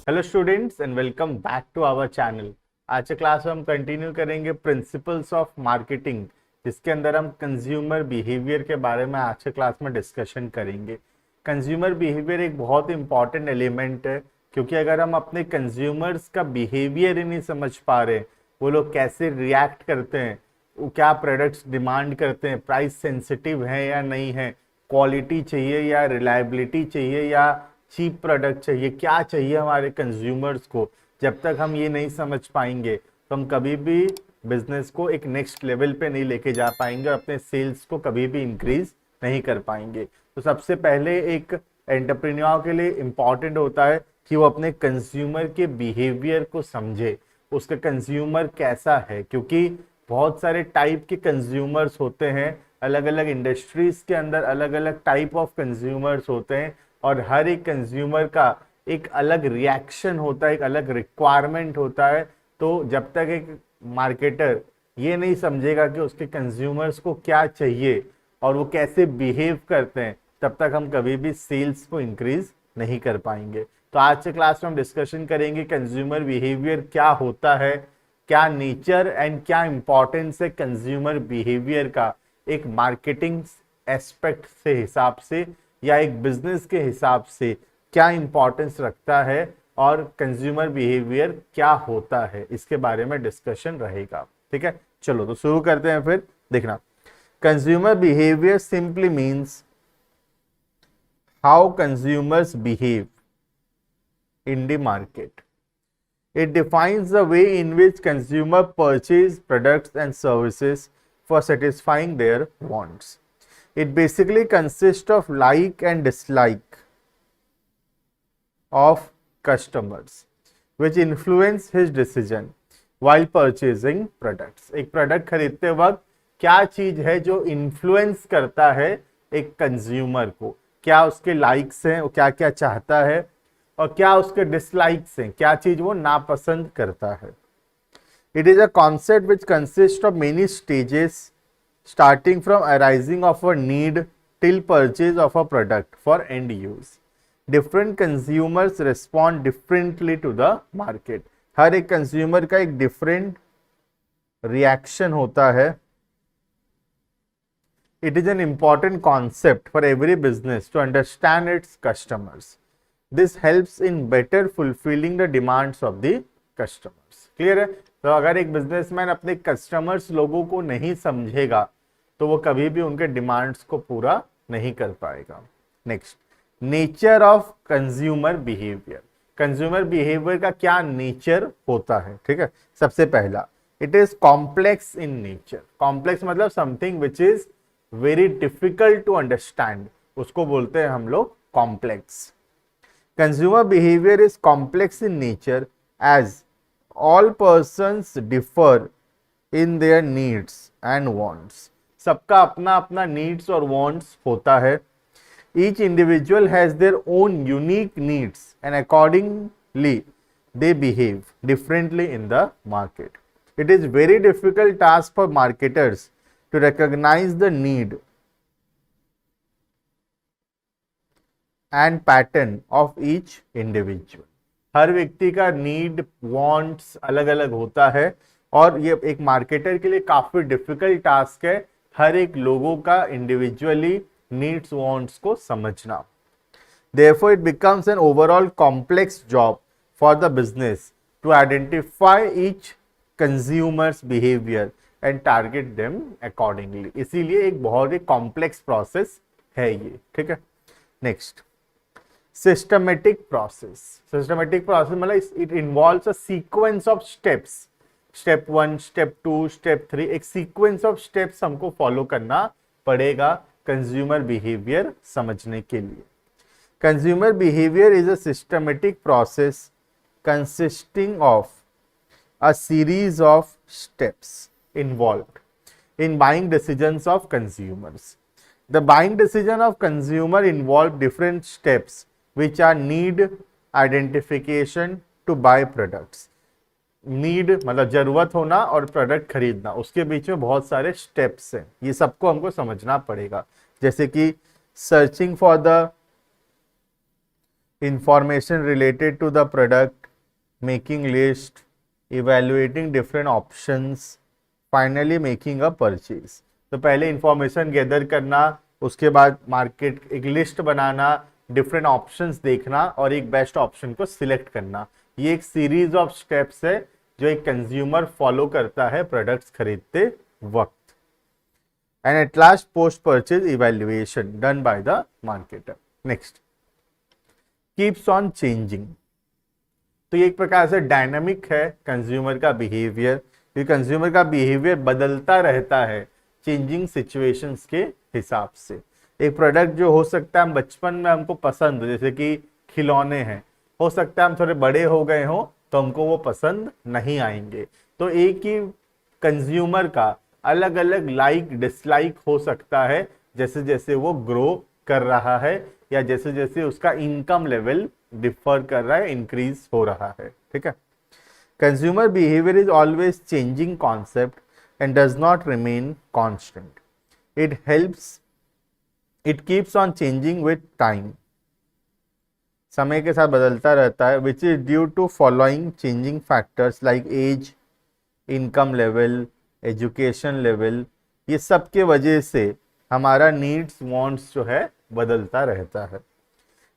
Hello students and welcome back to our channel. आज के class में हम कंटिन्यू करेंगे प्रिंसिपल्स ऑफ मार्केटिंग, जिसके अंदर हम कंज्यूमर बिहेवियर के बारे में आज के क्लास में डिस्कशन करेंगे। कंज्यूमर बिहेवियर एक बहुत इंपॉर्टेंट एलिमेंट है, क्योंकि अगर हम अपने कंज्यूमर्स का बिहेवियर ही नहीं समझ पा रहे, वो लोग कैसे रिएक्ट करते हैं, वो क्या प्रोडक्ट्स डिमांड करते हैं, प्राइस सेंसिटिव है या नहीं है, क्वालिटी चाहिए या रिलायबिलिटी चाहिए या चीप प्रोडक्ट चाहिए, क्या चाहिए हमारे कंज्यूमर्स को, जब तक हम ये नहीं समझ पाएंगे तो हम कभी भी बिजनेस को एक नेक्स्ट लेवल पे नहीं लेके जा पाएंगे और अपने सेल्स को कभी भी इंक्रीज नहीं कर पाएंगे। तो सबसे पहले एक एंटरप्रेन्योर के लिए इम्पॉर्टेंट होता है कि वो अपने कंज्यूमर के बिहेवियर को समझे, उसका कंज्यूमर कैसा है, क्योंकि बहुत सारे टाइप के कंज्यूमर्स होते हैं, अलग अलग इंडस्ट्रीज के अंदर अलग अलग टाइप ऑफ कंज्यूमर्स होते हैं और हर एक कंज्यूमर का एक अलग रिएक्शन होता है, एक अलग रिक्वायरमेंट होता है। तो जब तक एक मार्केटर ये नहीं समझेगा कि उसके कंज्यूमर्स को क्या चाहिए और वो कैसे बिहेव करते हैं, तब तक हम कभी भी सेल्स को इंक्रीज नहीं कर पाएंगे। तो आज के क्लास में हम डिस्कशन करेंगे कंज्यूमर बिहेवियर क्या होता है, क्या नेचर एंड क्या इंपॉर्टेंस है कंज्यूमर बिहेवियर का एक मार्केटिंग एस्पेक्ट से हिसाब से या एक बिजनेस के हिसाब से क्या इंपॉर्टेंस रखता है और कंज्यूमर बिहेवियर क्या होता है, इसके बारे में डिस्कशन रहेगा। ठीक है, चलो तो शुरू करते हैं। फिर देखना, consumer behaviour simply means how consumers behave in the market. It defines the way in which consumers purchase products and services for satisfying their wants. It basically consists of like and dislike of customers, which influence his decision while purchasing products. एक product खरीदते वक्त क्या चीज है जो influence करता है एक कंज्यूमर को, क्या उसके लाइक्स हैं, वो क्या क्या चाहता है, और क्या उसके डिसलाइक्स हैं, क्या चीज वो नापसंद करता है। It is a concept which consist of many stages starting from arising of a need till purchase of a product for end use. Different consumers respond differently to the market. हर एक consumer का एक different reaction होता है. It is an important concept for every business to understand its customers. This helps in better fulfilling the demands of the customers. Clear है? तो अगर एक बिजनेसमैन अपने कस्टमर्स लोगों को नहीं समझेगा तो वो कभी भी उनके डिमांड्स को पूरा नहीं कर पाएगा. Next, nature of consumer behaviour. Consumer behaviour का क्या नेचर होता है? ठीक है, सबसे पहला, it is complex in nature. Complex मतलब something which is very difficult to understand, उसको बोलते हैं हम लोग complex. Consumer behavior is complex in nature as all persons differ in their needs and wants. सबका अपना अपना needs और wants होता है. Each individual has their own unique needs and accordingly they behave differently in the market. It is very difficult task for marketers to recognize the need and pattern of each individual. हर व्यक्ति का need wants अलग अलग होता है और ये एक मार्केटर के लिए काफी डिफिकल्ट टास्क है हर एक लोगों का इंडिविजुअली नीड्स वांट्स को समझना. Therefore, it becomes an overall complex job for the business to identify each consumer's behavior and target them accordingly. इसीलिए एक बहुत ही कॉम्प्लेक्स प्रोसेस है ये. ठीक है, next, systematic process. Systematic process मतलब it involves a sequence of steps. Step 1, Step 2, Step 3, एक sequence of steps हमको follow करना पड़ेगा consumer behavior समझने के लिए. Consumer behavior is a systematic process consisting of a series of steps involved in buying decisions of consumers. The buying decision of consumer involve different steps which are need identification to buy products. Need मतलब जरूरत होना और product खरीदना, उसके बीच में बहुत सारे steps हैं, ये सबको हमको समझना पड़ेगा. जैसे कि searching for the information related to the product, making list, evaluating different options, finally making a purchase. तो पहले इंफॉर्मेशन गैदर करना, उसके बाद मार्केट एक लिस्ट बनाना, डिफरेंट ऑप्शंस देखना और एक बेस्ट ऑप्शन को सिलेक्ट करना। ये एक सीरीज ऑफ स्टेप्स है जो एक कंज्यूमर फॉलो करता है प्रोडक्ट्स खरीदते वक्त। And at last post purchase evaluation done by the marketer. Next, keeps on changing. तो ये एक प्रकार से डायनामिक है कंज्यूमर का बिहेवियर। ये कंज्यूमर का बिहेवियर बदलता रहता है चेंजिंग सिचुएशंस के हिसाब से। एक प्रोडक्ट जो हो सकता है हम बचपन में हमको पसंद, जैसे कि खिलौने हैं, हो सकता है हम थोड़े बड़े हो गए हो तो हमको वो पसंद नहीं आएंगे। तो एक ही कंज्यूमर का अलग अलग लाइक डिसलाइक हो सकता है जैसे जैसे वो ग्रो कर रहा है या जैसे जैसे उसका इनकम लेवल डिफर कर रहा है, इंक्रीज हो रहा है। ठीक है। Consumer behaviour is always changing concept and does not remain constant. It keeps on changing with time. समय के साथ बदलता रहता है, which is due to following changing factors like age, income level, education level. ये सब के वजह से हमारा नीड्स वांट्स जो है बदलता रहता है।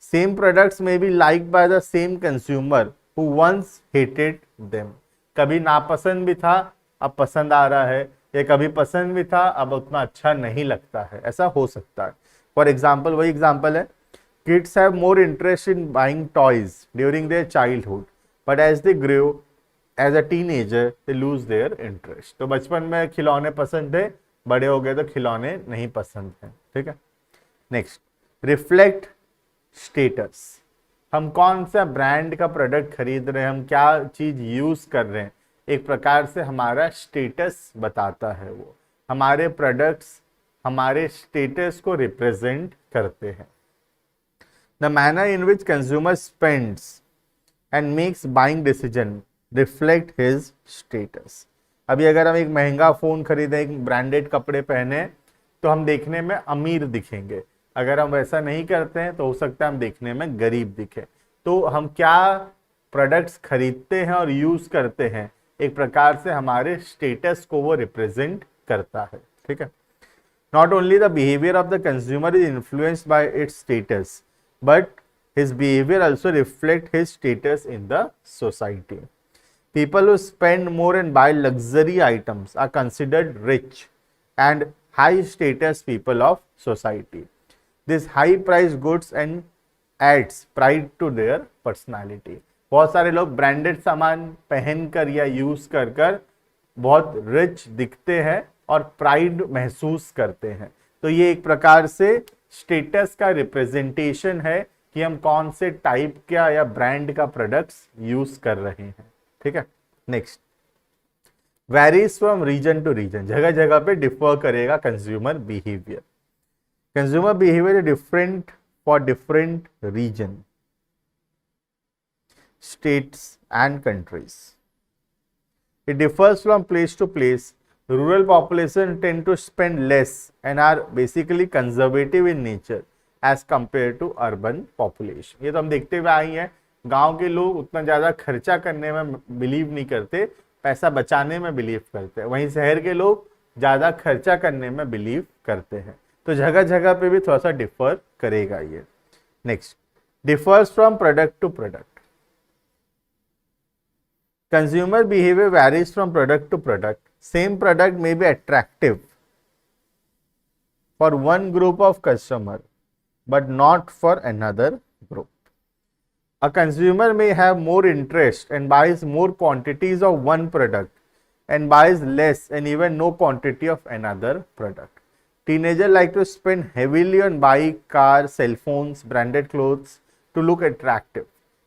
सेम प्रोडक्ट्स में be like buy the same consumer who once hated them. कभी नापसंद भी था, अब पसंद आ रहा है, या कभी पसंद भी था, अब उतना अच्छा नहीं लगता है। ऐसा हो सकता है। फॉर एग्जाम्पल, वही एग्जाम्पल है, kids have more interest in buying toys during their childhood, but as they grow as a teenager they lose their interest. तो बचपन में खिलौने पसंद थे, बड़े हो गए तो खिलौने नहीं पसंद हैं। ठीक है। Next, reflect status. हम कौन सा ब्रांड का प्रोडक्ट खरीद रहे हैं, हम क्या चीज यूज कर रहे हैं, एक प्रकार से हमारा स्टेटस बताता है। वो हमारे प्रोडक्ट्स हमारे स्टेटस को रिप्रेजेंट करते हैं। The manner in which consumer spends and makes buying decision reflect his status. अभी अगर हम एक महंगा फोन खरीदें, एक ब्रांडेड कपड़े पहने, तो हम देखने में अमीर दिखेंगे। अगर हम वैसा नहीं करते हैं तो हो सकता है हम देखने में गरीब दिखे। तो हम क्या प्रोडक्ट्स खरीदते हैं और यूज करते हैं, एक प्रकार से हमारे स्टेटस को वो रिप्रेजेंट करता है। ठीक है। Not only the behaviour of the consumer is influenced by it's status, but his behaviour also reflect his status in the society. People who spend more and buy luxury items are considered rich and high status people of society. This high price goods and adds pride to their personality. बहुत सारे लोग branded सामान पहनकर या use कर कर बहुत rich दिखते हैं और प्राइड महसूस करते हैं। तो ये एक प्रकार से स्टेटस का रिप्रेजेंटेशन है कि हम कौन से टाइप का या ब्रांड का प्रोडक्ट्स यूज कर रहे हैं। ठीक है। Next, varies from region to region. जगह जगह पे डिफर करेगा consumer behaviour. Consumer behaviour different for different region, states and countries. It differs from place to place. Rural population tend to spend less and are basically conservative in nature as compare to urban population. ये तो हम देखते हुए आई हैं, गांव के लोग उतना ज्यादा खर्चा करने में बिलीव नहीं करते, पैसा बचाने में बिलीव करते हैं। वहीं शहर के लोग ज्यादा खर्चा करने में बिलीव करते हैं। तो जगह जगह पे भी थोड़ा सा डिफर करेगा ये। Next, differs from product to product. Consumer behaviour varies from product to product. Same product may be attractive for one group of customer but not for another group. A consumer may have more interest and buys more quantities of one product and buys less and even no quantity of another product. Teenagers like to spend heavily on buying cars, cell phones, branded clothes to look attractive,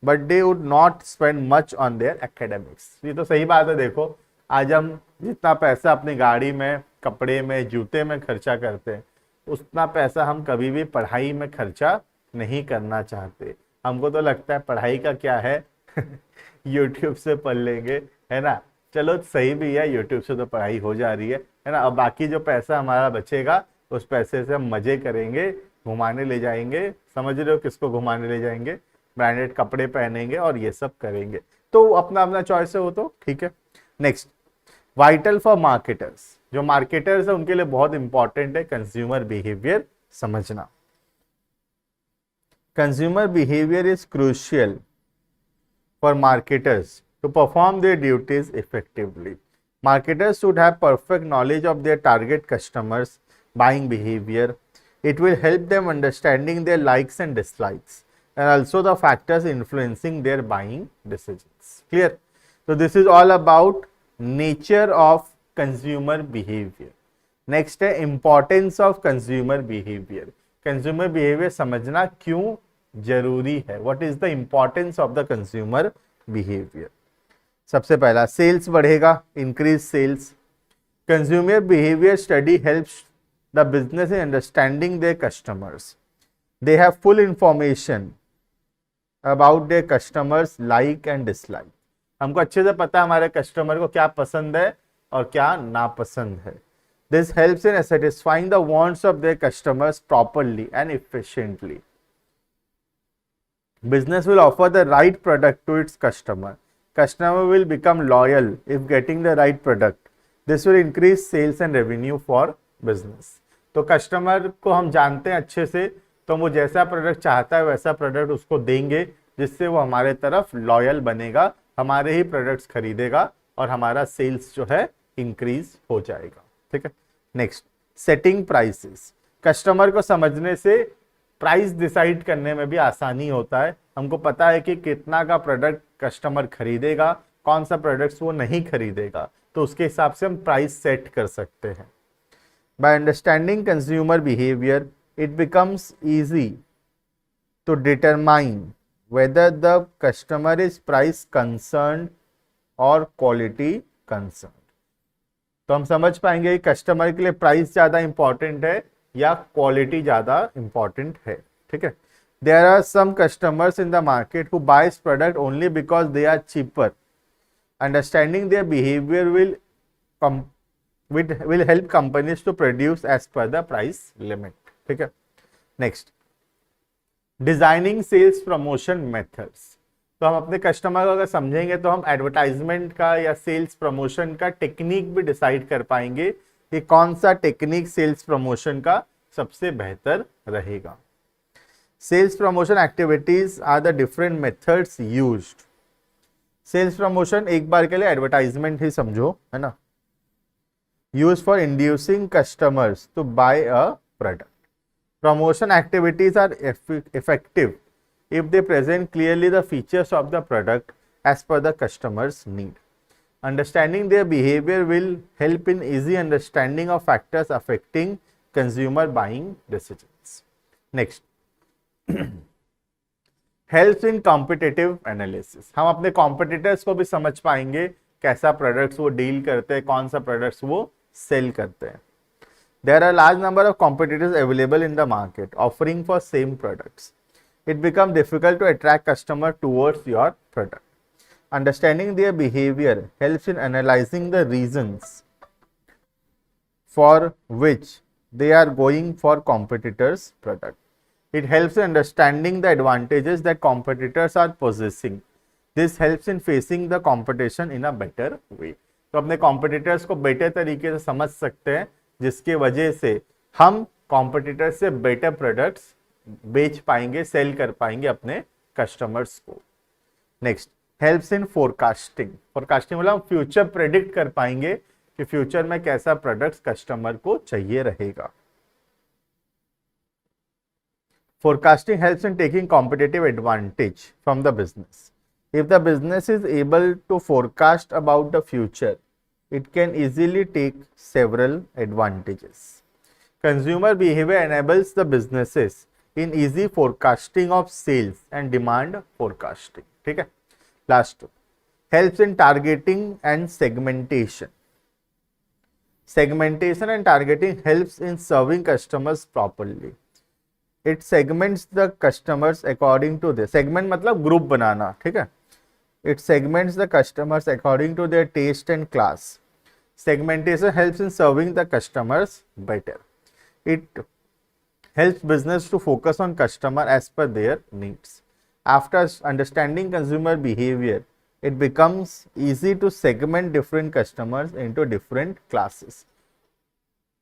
but they would not spend much on their academics. ये तो सही बात है। देखो, आज हम जितना पैसा अपनी गाड़ी में, कपड़े में, जूते में खर्चा करते हैं, उतना पैसा हम कभी भी पढ़ाई में खर्चा नहीं करना चाहते। हमको तो लगता है पढ़ाई का क्या है यूट्यूब से पढ़ लेंगे, है ना। चलो सही भी है, यूट्यूब से तो पढ़ाई हो जा रही है ना। अब बाकी जो पैसा हमारा बचेगा उस पैसे से हम मजे करेंगे, घुमाने ले जाएंगे। समझ रहे हो किसको घुमाने ले जाएंगे? ब्रांडेड कपड़े पहनेंगे और ये सब करेंगे। तो अपना अपना चॉइस है वो तो ठीक है। नेक्स्ट, वाइटल फॉर मार्केटर्स, जो मार्केटर्स है उनके लिए बहुत इंपॉर्टेंट है कंज्यूमर बिहेवियर समझना। Consumer behaviour is crucial for marketers to perform their duties effectively. Marketers should have perfect knowledge of their target customers' buying behavior. It will help them understanding their likes and dislikes and also the factors influencing their buying decisions. Clear? So this is all about nature of consumer behavior. Next है importance of consumer behavior. Consumer behavior समझना क्यों जरूरी है, what is the importance of the consumer behaviour. सबसे पहला, sales बढ़ेगा, increase sales. Consumer behaviour study helps the business in understanding their customers. They have full information about their customers like and dislike. हमको अच्छे से पता है हमारे customer को क्या पसंद है और क्या नापसंद है। This helps in satisfying the wants of their customers properly and efficiently. Business will offer the right product to its customer. Customer will become loyal if getting the right product. This will increase sales and revenue for business. तो customer को हम जानते हैं अच्छे से, तो वो जैसा प्रोडक्ट चाहता है वैसा प्रोडक्ट उसको देंगे, जिससे वो हमारे तरफ लॉयल बनेगा, हमारे ही प्रोडक्ट्स खरीदेगा और हमारा सेल्स जो है इंक्रीज हो जाएगा। ठीक है। Next, setting prices. कस्टमर को समझने से प्राइस डिसाइड करने में भी आसानी होता है। हमको पता है कि कितना का प्रोडक्ट कस्टमर खरीदेगा, कौन सा प्रोडक्ट्स वो नहीं खरीदेगा, तो उसके हिसाब से हम प्राइस सेट कर सकते हैं। By understanding consumer behaviour it becomes easy to determine whether the customer is price concern और क्वालिटी कंसर्न। तो हम समझ पाएंगे कि कस्टमर के लिए प्राइस ज्यादा इंपॉर्टेंट है या क्वालिटी ज्यादा इंपॉर्टेंट है। ठीक है। There are some customers in the market who buys product only because they are cheaper. Understanding their behaviour will help companies to produce as per the price limit. ठीक है। Next, designing sales promotion methods. तो हम अपने customer को अगर समझेंगे तो हम एडवर्टाइजमेंट का या सेल्स प्रमोशन का टेक्निक भी डिसाइड कर पाएंगे कि कौन सा टेक्निक सेल्स प्रमोशन का सबसे बेहतर रहेगा। Sales promotion activities are the different methods used. Sales promotion एक बार के लिए एडवर्टाइजमेंट ही समझो, है ना, use for inducing customers to buy a product. Promotion activities are effective if they present clearly the features of the product as per the customer's need. Understanding their behavior will help in easy understanding of factors affecting consumer buying decisions. Next, helps in competitive analysis. हम अपने competitors को भी समझ पाएंगे कैसा products वो deal करते हैं, कौन सा products वो sell करते हैं। There are large number of competitors available in the market offering for same products. It becomes difficult to attract customer towards your product. Understanding their behavior helps in analyzing the reasons for which they are going for competitors' product. It helps in understanding the advantages that competitors are possessing. This helps in facing the competition in a better way. तो अपने competitors को better तरीके से समझ सकते हैं, जिसके वजह से हम competitors से better products बेच पाएंगे, सेल कर पाएंगे अपने कस्टमर्स को। नेक्स्ट, हेल्प्स इन फोरकास्टिंग। फोरकास्टिंग मतलब फ्यूचर प्रेडिक्ट कर पाएंगे कि फ्यूचर में कैसा प्रोडक्ट्स कस्टमर को चाहिए रहेगा। Forecasting helps in taking competitive advantage from the business. If the business is able to forecast about the future, it can easily take several advantages. Consumer behavior enables the businesses in easy forecasting of sales and demand forecasting. ठीक है। Last two, helps in targeting and segmentation. Segmentation and targeting helps in serving customers properly. It segments the customers according to their segment मतलब group बनाना। ठीक है। It segments the customers according to their taste and class. Segmentation helps in serving the customers better. It helps business to focus on customer as per their needs. After understanding consumer behavior, it becomes easy to segment different customers into different classes.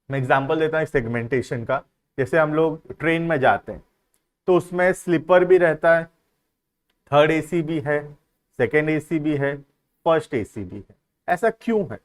मैं example देता हूँ segmentation का। जैसे हम लोग train में जाते हैं तो उसमें स्लीपर भी रहता है, थर्ड एसी भी है, सेकंड एसी भी है, फर्स्ट एसी भी है। ऐसा क्यों है?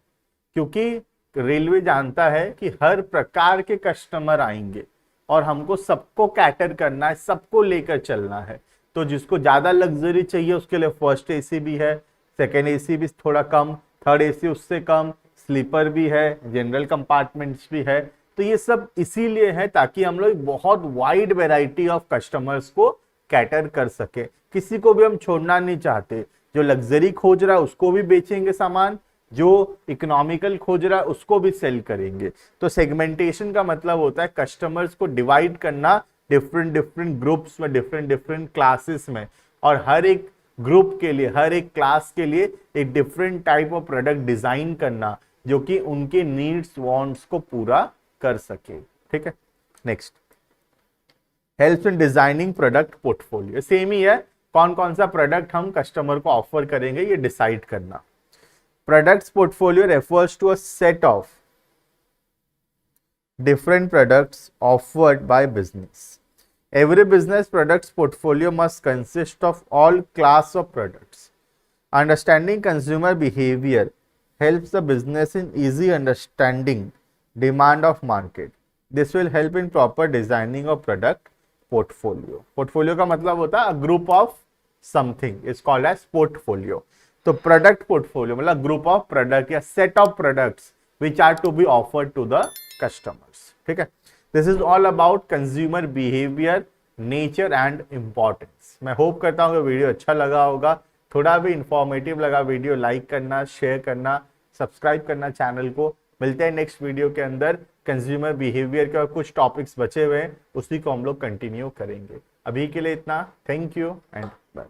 क्योंकि रेलवे जानता है कि हर प्रकार के कस्टमर आएंगे और हमको सबको कैटर करना है, सबको लेकर चलना है। तो जिसको ज्यादा लग्जरी चाहिए उसके लिए फर्स्ट एसी भी है, सेकेंड एसी भी थोड़ा कम, थर्ड एसी उससे कम, स्लीपर भी है, जनरल कंपार्टमेंट्स भी है। तो ये सब इसीलिए है ताकि हम लोग बहुत वाइड वैरायटी ऑफ कस्टमर्स को कैटर कर सके। किसी को भी हम छोड़ना नहीं चाहते। जो लग्जरी खोज रहा है उसको भी बेचेंगे सामान, जो इकोनॉमिकल खोज रहा है उसको भी सेल करेंगे। तो सेगमेंटेशन का मतलब होता है कस्टमर्स को डिवाइड करना डिफरेंट डिफरेंट ग्रुप्स में, डिफरेंट डिफरेंट क्लासेस में, और हर एक ग्रुप के लिए, हर एक क्लास के लिए एक different type of product design करना जो कि उनके नीड्स वांट्स को पूरा कर सके। ठीक है, next, helps in designing product portfolio. Same ही है, कौन कौन सा प्रोडक्ट हम कस्टमर को ऑफर करेंगे ये डिसाइड करना। Products portfolio refers to a set of different products offered by business. Every business products portfolio must consist of all class of products. Understanding consumer behavior helps the business in easy understanding demand of market. This will help in proper designing of product portfolio. Portfolio का मतलब होता है a group of something is called as portfolio. तो product portfolio मतलब group of product या set of products which are to be offered to the customers. ठीक है, this is all about consumer behaviour, nature and importance. मैं hope करता हूँ कि video अच्छा लगा होगा। थोड़ा भी इंफॉर्मेटिव लगा वीडियो, लाइक करना, शेयर करना, सब्सक्राइब करना चैनल को। मिलते हैं नेक्स्ट वीडियो के अंदर। कंज्यूमर बिहेवियर के और कुछ टॉपिक्स बचे हुए हैं, उसी को हम लोग कंटिन्यू करेंगे। अभी के लिए इतना, थैंक यू एंड बाय।